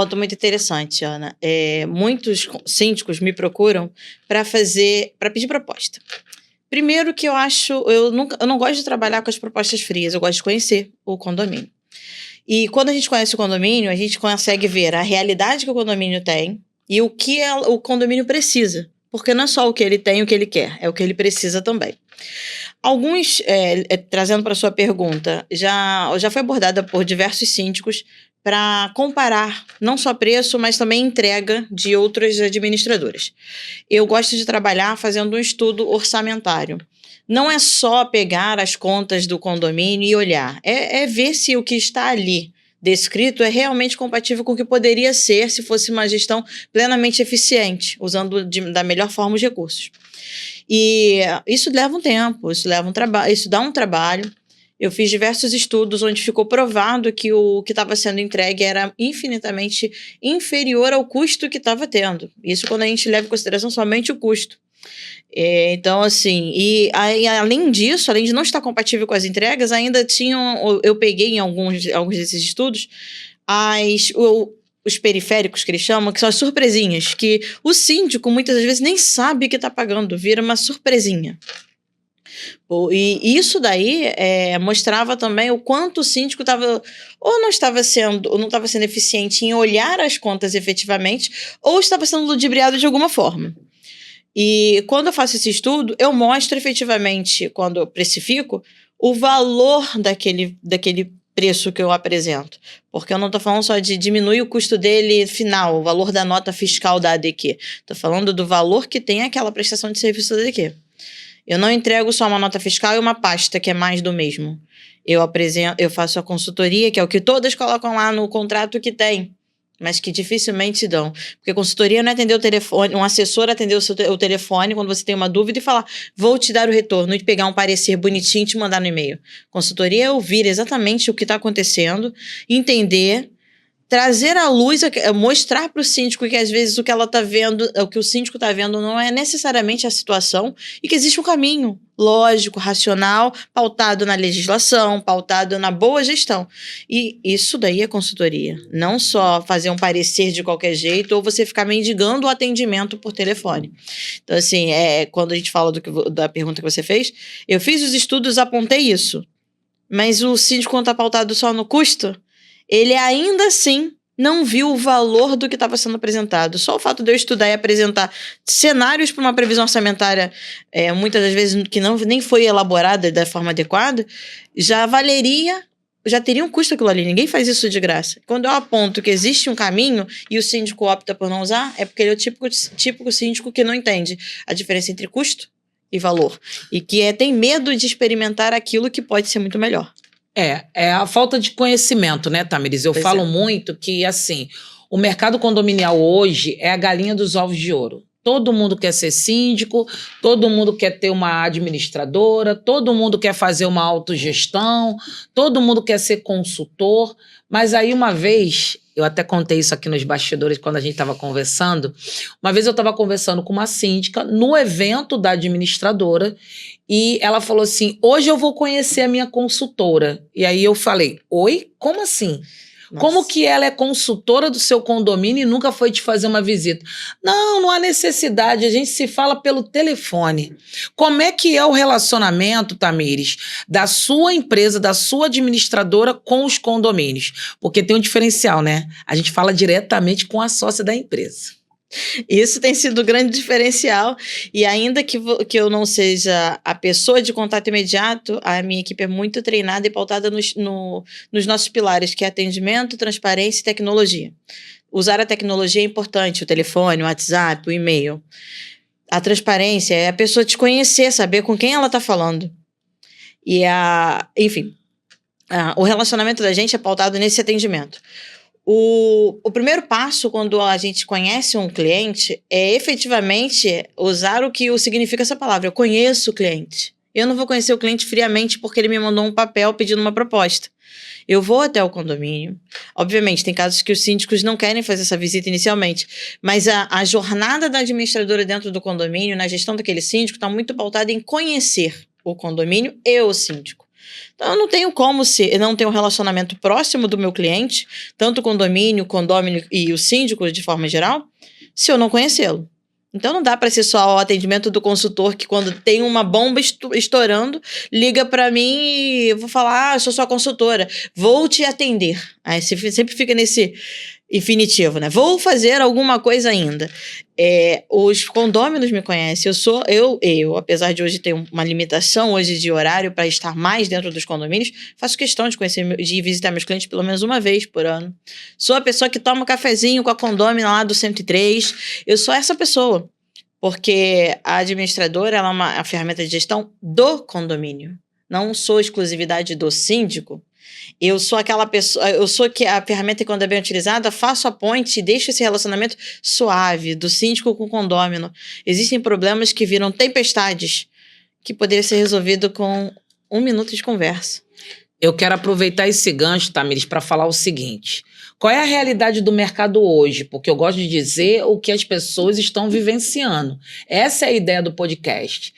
Ponto muito interessante, Ana. Muitos síndicos me procuram para pedir proposta. Primeiro que eu não gosto de trabalhar com as propostas frias, eu gosto de conhecer o condomínio. E quando a gente conhece o condomínio, a gente consegue ver a realidade que o condomínio tem e o que o condomínio precisa. Porque não é só o que ele tem e o que ele quer, é o que ele precisa também. Alguns, trazendo para a sua pergunta, já foi abordada por diversos síndicos para comparar não só preço, mas também entrega de outras administradoras. Eu gosto de trabalhar fazendo um estudo orçamentário. Não é só pegar as contas do condomínio e olhar, é ver se o que está ali descrito é realmente compatível com o que poderia ser se fosse uma gestão plenamente eficiente, usando da melhor forma os recursos. E isso leva um tempo, isso dá um trabalho. Eu fiz diversos estudos onde ficou provado que o que estava sendo entregue era infinitamente inferior ao custo que estava tendo. Isso quando a gente leva em consideração somente o custo. Então, assim, além disso, além de não estar compatível com as entregas, ainda eu peguei em alguns desses estudos os periféricos, que eles chamam, que são as surpresinhas, que o síndico muitas das vezes nem sabe que está pagando, vira uma surpresinha. E isso daí mostrava também o quanto o síndico não estava sendo eficiente em olhar as contas efetivamente, ou estava sendo ludibriado de alguma forma. E quando eu faço esse estudo, eu mostro efetivamente, quando eu precifico, o valor daquele preço que eu apresento. Porque eu não estou falando só de diminuir o custo dele final, o valor da nota fiscal da ADQ. Estou falando do valor que tem aquela prestação de serviço da ADQ. Eu não entrego só uma nota fiscal e uma pasta, que é mais do mesmo. Eu faço a consultoria, que é o que todas colocam lá no contrato que tem, mas que dificilmente dão. Porque consultoria não é atender o telefone, um assessor atender o telefone quando você tem uma dúvida e falar, vou te dar o retorno, e pegar um parecer bonitinho e te mandar no e-mail. Consultoria é ouvir exatamente o que está acontecendo, entender, trazer à luz, mostrar para o síndico que às vezes o que ela está vendo, o que o síndico está vendo não é necessariamente a situação e que existe um caminho lógico, racional, pautado na legislação, pautado na boa gestão. E isso daí é consultoria. Não só fazer um parecer de qualquer jeito ou você ficar mendigando o atendimento por telefone. Então, assim, quando a gente fala da pergunta que você fez, eu fiz os estudos, apontei isso. Mas o síndico, quando está pautado só no custo, ele ainda assim não viu o valor do que estava sendo apresentado. Só o fato de eu estudar e apresentar cenários para uma previsão orçamentária, muitas das vezes que nem foi elaborada da forma adequada, já teria um custo aquilo ali. Ninguém faz isso de graça. Quando eu aponto que existe um caminho e o síndico opta por não usar, é porque ele é o típico síndico que não entende a diferença entre custo e valor. E que tem medo de experimentar aquilo que pode ser muito melhor. É a falta de conhecimento, né, Tamiris? Eu falo muito que, assim, o mercado condominial hoje é a galinha dos ovos de ouro. Todo mundo quer ser síndico, todo mundo quer ter uma administradora, todo mundo quer fazer uma autogestão, todo mundo quer ser consultor. Mas aí uma vez, eu até contei isso aqui nos bastidores quando a gente estava conversando, uma vez eu estava conversando com uma síndica no evento da administradora e ela falou assim, hoje eu vou conhecer a minha consultora. E aí eu falei, oi? Como assim? Nossa. Como que ela é consultora do seu condomínio e nunca foi te fazer uma visita? Não há necessidade, a gente se fala pelo telefone. Como é que é o relacionamento, Tamires, da sua empresa, da sua administradora com os condomínios? Porque tem um diferencial, né? A gente fala diretamente com a sócia da empresa. Isso tem sido o grande diferencial, e ainda que eu não seja a pessoa de contato imediato, a minha equipe é muito treinada e pautada nos nossos pilares, que é atendimento, transparência e tecnologia. Usar a tecnologia é importante, o telefone, o WhatsApp, o e-mail. A transparência é a pessoa te conhecer, saber com quem ela está falando. E o relacionamento da gente é pautado nesse atendimento. O primeiro passo quando a gente conhece um cliente é efetivamente usar o que significa essa palavra. Eu conheço o cliente. Eu não vou conhecer o cliente friamente porque ele me mandou um papel pedindo uma proposta. Eu vou até o condomínio. Obviamente, tem casos que os síndicos não querem fazer essa visita inicialmente, mas a jornada da administradora dentro do condomínio, na gestão daquele síndico, está muito pautada em conhecer o condomínio e o síndico. Então, eu não tenho como eu não tenho um relacionamento próximo do meu cliente, tanto o condomínio e o síndico de forma geral, se eu não conhecê-lo. Então, não dá para ser só o atendimento do consultor que, quando tem uma bomba estourando, liga para mim e eu vou falar, eu sou sua consultora, vou te atender. Aí você sempre fica nesse infinitivo, né? Vou fazer alguma coisa ainda. Os condôminos me conhecem. Eu, apesar de hoje ter uma limitação hoje de horário para estar mais dentro dos condomínios, faço questão de conhecer, de visitar meus clientes pelo menos uma vez por ano. Sou a pessoa que toma um cafezinho com a condômina lá do 103. Eu sou essa pessoa. Porque a administradora ela é uma ferramenta de gestão do condomínio. Não sou exclusividade do síndico. Eu sou aquela pessoa, eu sou que a ferramenta, quando é bem utilizada, faço a ponte e deixo esse relacionamento suave, do síndico com o condômino. Existem problemas que viram tempestades, que poderia ser resolvido com 1 minuto de conversa. Eu quero aproveitar esse gancho, Tamires, para falar o seguinte. Qual é a realidade do mercado hoje? Porque eu gosto de dizer o que as pessoas estão vivenciando. Essa é a ideia do podcast.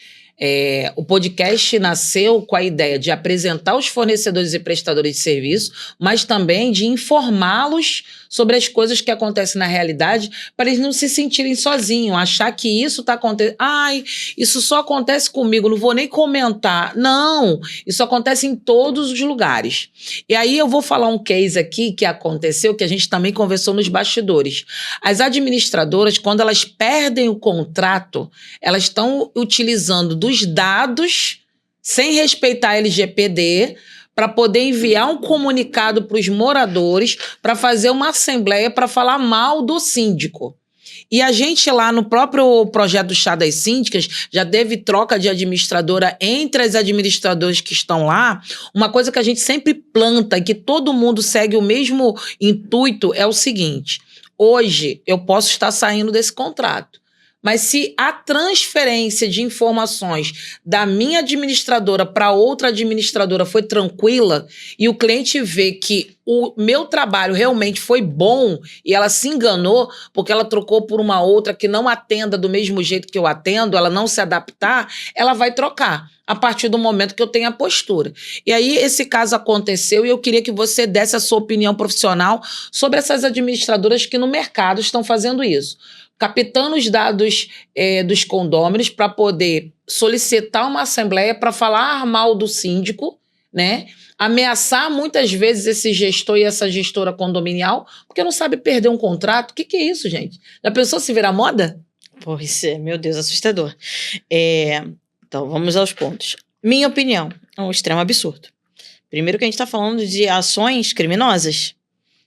O podcast nasceu com a ideia de apresentar os fornecedores e prestadores de serviço, mas também de informá-los sobre as coisas que acontecem na realidade, para eles não se sentirem sozinhos, achar que isso está acontecendo. Ai, isso só acontece comigo, não vou nem comentar. Não, isso acontece em todos os lugares. E aí eu vou falar um case aqui que aconteceu, que a gente também conversou nos bastidores. As administradoras, quando elas perdem o contrato, elas estão utilizando dos dados, sem respeitar a LGPD, para poder enviar um comunicado para os moradores, para fazer uma assembleia para falar mal do síndico. E a gente lá no próprio projeto do Chá das Síndicas já teve troca de administradora entre as administradoras que estão lá. Uma coisa que a gente sempre planta e que todo mundo segue o mesmo intuito é o seguinte: hoje eu posso estar saindo desse contrato, mas se a transferência de informações da minha administradora para outra administradora foi tranquila e o cliente vê que o meu trabalho realmente foi bom e ela se enganou porque ela trocou por uma outra que não atenda do mesmo jeito que eu atendo, ela não se adaptar, ela vai trocar a partir do momento que eu tenho a postura. E aí esse caso aconteceu e eu queria que você desse a sua opinião profissional sobre essas administradoras que no mercado estão fazendo isso, captando os dados dos condôminos para poder solicitar uma assembleia para falar mal do síndico, né? Ameaçar muitas vezes esse gestor e essa gestora condominial, porque não sabe perder um contrato. O que é isso, gente? Já pensou se virar moda? Pois é, meu Deus, assustador. Então, vamos aos pontos. Minha opinião, é um extremo absurdo. Primeiro que a gente está falando de ações criminosas.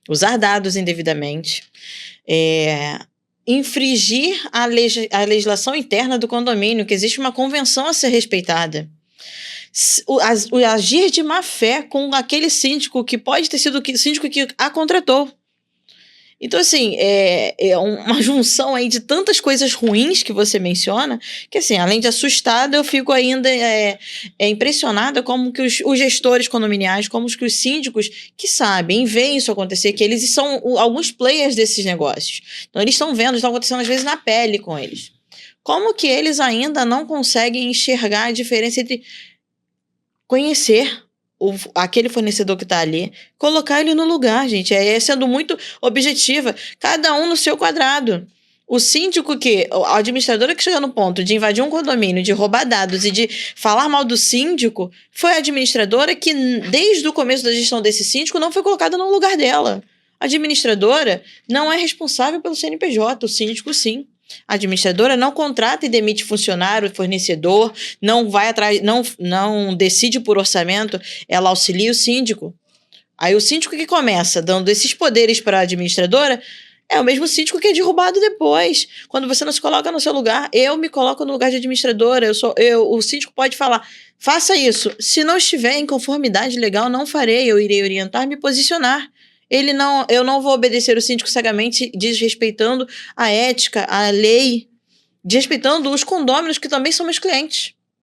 Usar dados indevidamente. Infringir a legislação interna do condomínio, que existe uma convenção a ser respeitada. O agir de má fé com aquele síndico que pode ter sido o síndico que a contratou. Então, assim, é uma junção aí de tantas coisas ruins que você menciona, que, assim, além de assustada, eu fico ainda impressionada como que os gestores condominiais, como que os síndicos que sabem, veem isso acontecer, que eles são alguns players desses negócios. Então, eles estão vendo, estão acontecendo às vezes na pele com eles. Como que eles ainda não conseguem enxergar a diferença entre conhecer aquele fornecedor que está ali, colocar ele no lugar, gente, sendo muito objetiva, cada um no seu quadrado. O síndico a administradora que chegou no ponto de invadir um condomínio, de roubar dados e de falar mal do síndico, foi a administradora que, desde o começo da gestão desse síndico, não foi colocada no lugar dela. A administradora não é responsável pelo CNPJ, o síndico sim. A administradora não contrata e demite funcionário, fornecedor, não vai atrás, não decide por orçamento, ela auxilia o síndico. Aí o síndico que começa dando esses poderes para a administradora é o mesmo síndico que é derrubado depois. Quando você não se coloca no seu lugar, eu me coloco no lugar de administradora, o síndico pode falar, faça isso. Se não estiver em conformidade legal, não farei, eu irei orientar, me posicionar. Eu não vou obedecer o síndico cegamente, desrespeitando a ética, a lei, desrespeitando os condôminos que também são meus clientes.